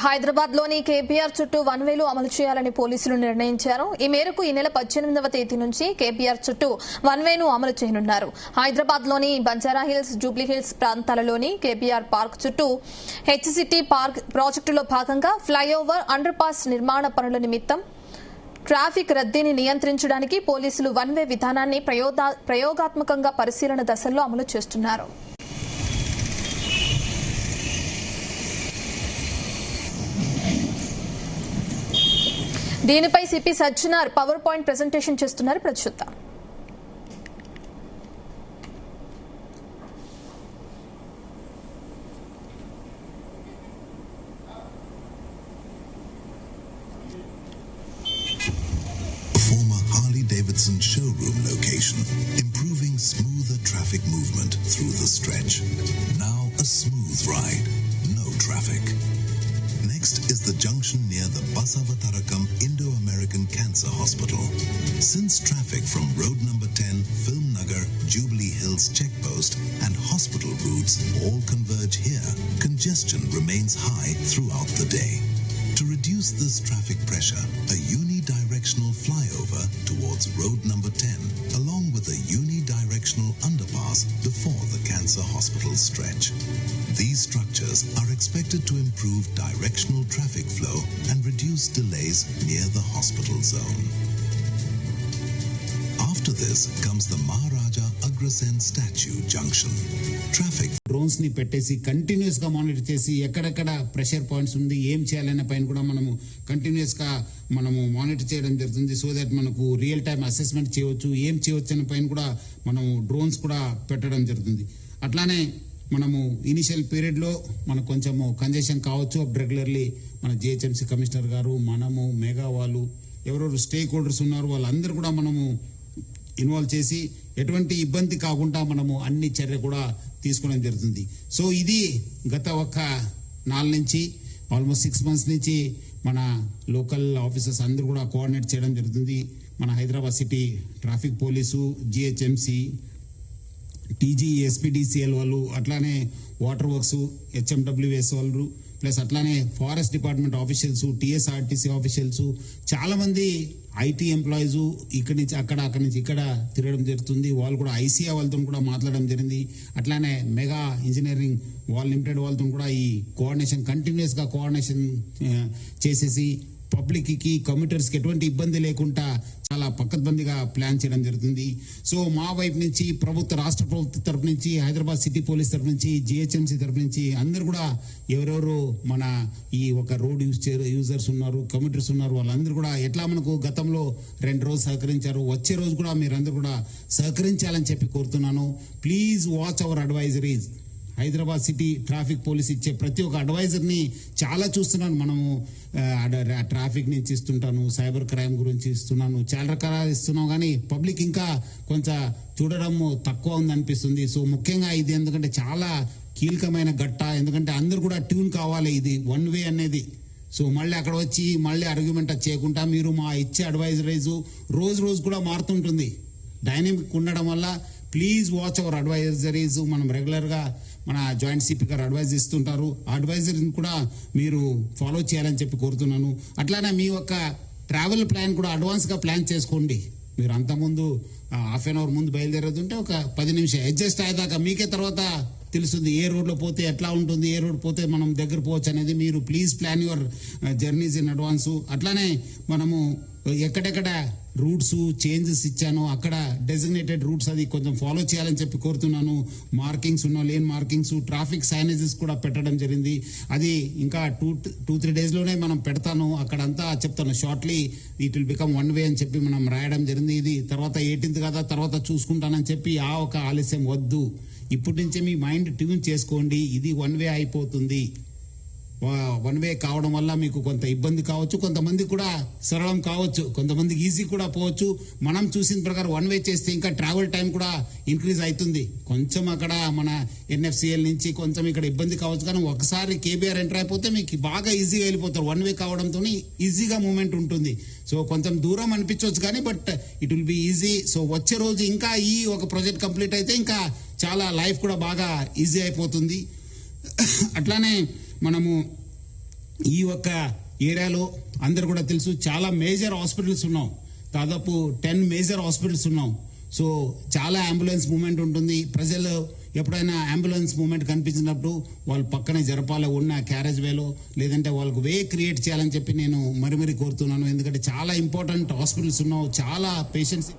హైదరాబాద్ లోని కేపీఆర్ చుట్టూ వన్ వేలు అమలు చేయాలని పోలీసులు నిర్ణయించారు. ఈ మేరకు ఈ నెల 18వ తేదీ నుంచి కేపీఆర్ చుట్టూ వన్ వేను అమలు చేయనున్నారు. హైదరాబాద్ లోని బంజారా హిల్స్, జూబ్లీ హిల్స్ ప్రాంతాలలోని కేపీఆర్ పార్క్ చుట్టూ హెచ్సిటీ పార్క్ ప్రాజెక్టులో భాగంగా ఫ్లైఓవర్, అండర్ పాస్ నిర్మాణ పనుల నిమిత్తం ట్రాఫిక్ రద్దీని నియంత్రించడానికి పోలీసులు వన్ వే విధానాన్ని ప్రయోగాత్మకంగా పరిశీలన దశల్లో అమలు చేస్తున్నారు. దీనిపై CP Sajjanar power point presentation చేస్తున్నారు. ప్రచుద్దాం. Former Harley-Davidson showroom location, improving smoother traffic movement through the stretch. Now a smooth ride, no traffic. Next is the junction near the Basavatarakam Indo-American Cancer Hospital. Since traffic from road number 10, Film Nagar, Jubilee Hills checkpost and hospital routes all converge here, congestion remains high throughout the day. To reduce this traffic pressure, a unidirectional flyover towards road number 10 along with a unidirectional underpass before the Cancer Hospital stretch. These structures are expected to improve directional traffic flow and reduce delays near the hospital zone. After this comes the Maharaja Agrasen Statue Junction. Traffic drones ని పెట్టేసి continuous గా monitor చేసి ఎక్కడెక్కడ pressure points ఉంది, ఏం చేయాలనే పైన కూడా మనము కంటిన్యూస్ గా మనము మానిటర్ చేయడం జరుగుతుంది. సో దట్ మనకు రియల్ టైం అసెస్మెంట్ చేయవచ్చు, ఏం చేయవచ్చు అనే పైన కూడా మనము డ్రోన్స్ కూడా పెట్టడం జరుగుతుంది. అట్లానే మనము ఇనిషియల్ పీరియడ్ లో మనకు కొంచెము కంజెషన్ కావచ్చు. రెగ్యులర్లీ మన జిహెచ్ఎంసీ కమిషనర్ గారు, మనము, మెగా వాళ్ళు, ఎవరెవరు స్టేక్ హోల్డర్స్ ఉన్నారు వాళ్ళందరూ కూడా మనము ఇన్వాల్వ్ చేసి ఎటువంటి ఇబ్బంది కాకుండా మనము అన్ని చర్య కూడా తీసుకోవడం జరుగుతుంది. సో ఇది గత ఒక 4 నుంచి ఆల్మోస్ట్ 6 months నుంచి మన లోకల్ ఆఫీసర్స్ అందరూ కూడా కోఆర్డినేట్ చేయడం జరుగుతుంది. మన Hyderabad city traffic police, GHMC, TG, SPDCL వాళ్ళు, అట్లానే వాటర్ వర్క్స్, హెచ్ఎండబ్ల్యూఎస్ వాళ్ళు, ప్లస్ అట్లానే forest department officials, TSRTC officials, చాలా మంది ఐటీ ఎంప్లాయీస్ ఇక్కడి నుంచి అక్కడ, అక్కడి నుంచి ఇక్కడ తిరగడం జరుగుతుంది. వాళ్ళు కూడా ఐసీఐ వాళ్ళతో కూడా మాట్లాడడం జరిగింది. అట్లానే మెగా ఇంజనీరింగ్ లిమిటెడ్ వాళ్ళతో కూడా ఈ కోఆర్డినేషన్ కంటిన్యూస్ గా కోఆర్డినేషన్ చేసేసి పబ్లిక్ కి, కమ్యూటర్స్ కి ఎటువంటి ఇబ్బంది లేకుండా చాలా పకడ్బందీగా ప్లాన్ చేయడం జరుగుతుంది. సో మా వైపు నుంచి రాష్ట్ర ప్రభుత్వ తరపు నుంచి, హైదరాబాద్ సిటీ పోలీస్ తరపు నుంచి, జిహెచ్ఎంసీ తరపు నుంచి అందరు కూడా ఎవరెవరు మన ఈ ఒక రోడ్ యూజర్స్ ఉన్నారు, కమ్యూటర్స్ ఉన్నారు, వాళ్ళందరూ కూడా ఎట్లా మనకు గతంలో 2 రోజులు సహకరించారు, వచ్చే రోజు కూడా మీరందరూ కూడా సహకరించాలని చెప్పి కోరుతున్నాను. Please watch our advisories. Hyderabad city traffic police ఇచ్చే ప్రతి ఒక్క అడ్వైజర్ని చాలా చూస్తున్నాను. మనము ట్రాఫిక్ నుంచి ఇస్తుంటాను, సైబర్ క్రైమ్ గురించి ఇస్తున్నాను, చాలా రకాలు ఇస్తున్నాం. కానీ పబ్లిక్ ఇంకా కొంచెం చూడడం తక్కువ ఉంది అనిపిస్తుంది. సో ముఖ్యంగా ఇది ఎందుకంటే చాలా కీలకమైన ఘట్ట, ఎందుకంటే అందరు కూడా ట్యూన్ కావాలి. ఇది వన్ వే అనేది. సో మళ్ళీ అక్కడ వచ్చి మళ్ళీ ఆర్గ్యుమెంట్ చేయకుండా మీరు మా ఇచ్చే అడ్వైజరీస్ రోజు కూడా మారుతుంటుంది. డైనమిక్ ఉండడం వల్ల ప్లీజ్ వాచ్ అవర్ అడ్వైజరీస్. మనం రెగ్యులర్ గా మన జాయింట్ సిపి గారు అడ్వైజ్ ఇస్తుంటారు. ఆ అడ్వైజరీని కూడా మీరు ఫాలో చేయాలని చెప్పి కోరుతున్నాను. అట్లానే మీ యొక్క ట్రావెల్ ప్లాన్ కూడా అడ్వాన్స్ గా ప్లాన్ చేసుకోండి. మీరు అంతకుముందు ½ an hour ముందు బయలుదేరుతుంటే ఒక 10 నిమిషాలు అడ్జస్ట్ అయ్యేదాకా మీకే తర్వాత తెలుస్తుంది ఏ రోడ్లో పోతే ఎట్లా ఉంటుంది, ఏ రోడ్ పోతే మనం దగ్గర పోవచ్చు అనేది. మీరు please plan your journeys in advance. అట్లానే మనము ఎక్కడెక్కడ రూట్స్ చేంజెస్ ఇచ్చాను అక్కడ డెసిగ్నేటెడ్ రూట్స్ అది కొంచెం ఫాలో చేయాలని చెప్పి కోరుతున్నాను. మార్కింగ్స్ ఉన్న లేన్ మార్కింగ్స్, ట్రాఫిక్ సైనేజెస్ కూడా పెట్టడం జరిగింది. అది ఇంకా 2-3 days లోనే మనం పెడతాను. అక్కడంతా చెప్తాను, shortly it will become one way అని చెప్పి మనం రాయడం జరిగింది. ఇది తర్వాత 18th కదా, తర్వాత చూసుకుంటానని చెప్పి ఆ ఒక ఆలస్యం వద్దు. ఇప్పటి నుంచే మీ మైండ్ ట్యూన్ చేసుకోండి. ఇది వన్ వే అయిపోతుంది. వన్ వే కావడం వల్ల మీకు కొంత ఇబ్బంది కావచ్చు, కొంతమంది కూడా సరళం కావచ్చు, కొంతమందికి ఈజీ కూడా పోవచ్చు. మనం చూసిన ప్రకారం వన్ వే చేస్తే ఇంకా ట్రావెల్ టైం కూడా ఇంక్రీజ్ అవుతుంది. కొంచెం అక్కడ మన ఎన్ఎఫ్సిఎల్ నుంచి కొంచెం ఇక్కడ ఇబ్బంది కావచ్చు, కానీ ఒకసారి కేబీఆర్ ఎంటర్ అయిపోతే మీకు బాగా ఈజీగా వెళ్ళిపోతారు. వన్ వే కావడంతో ఈజీగా మూవ్మెంట్ ఉంటుంది. సో కొంచెం దూరం అనిపించవచ్చు కానీ but it will be easy. So వచ్చే రోజు ఇంకా ఈ ఒక ప్రాజెక్ట్ కంప్లీట్ అయితే ఇంకా చాలా లైఫ్ కూడా బాగా ఈజీ అయిపోతుంది. అట్లానే మనము ఈ ఒక్క ఏరియాలో అందరు కూడా తెలుసు చాలా మేజర్ హాస్పిటల్స్ ఉన్నాం, దాదాపు 10 మేజర్ హాస్పిటల్స్ ఉన్నాం. సో చాలా అంబులెన్స్ మూవ్మెంట్ ఉంటుంది. ప్రజలు ఎప్పుడైనా అంబులెన్స్ మూవ్మెంట్ కనిపించినప్పుడు వాళ్ళు పక్కనే జరపాలి ఉన్న క్యారేజ్ వేలో, లేదంటే వాళ్ళకు వే క్రియేట్ చేయాలని చెప్పి నేను మరి కోరుతున్నాను. ఎందుకంటే చాలా ఇంపార్టెంట్ హాస్పిటల్స్ ఉన్నాం, చాలా పేషెంట్స్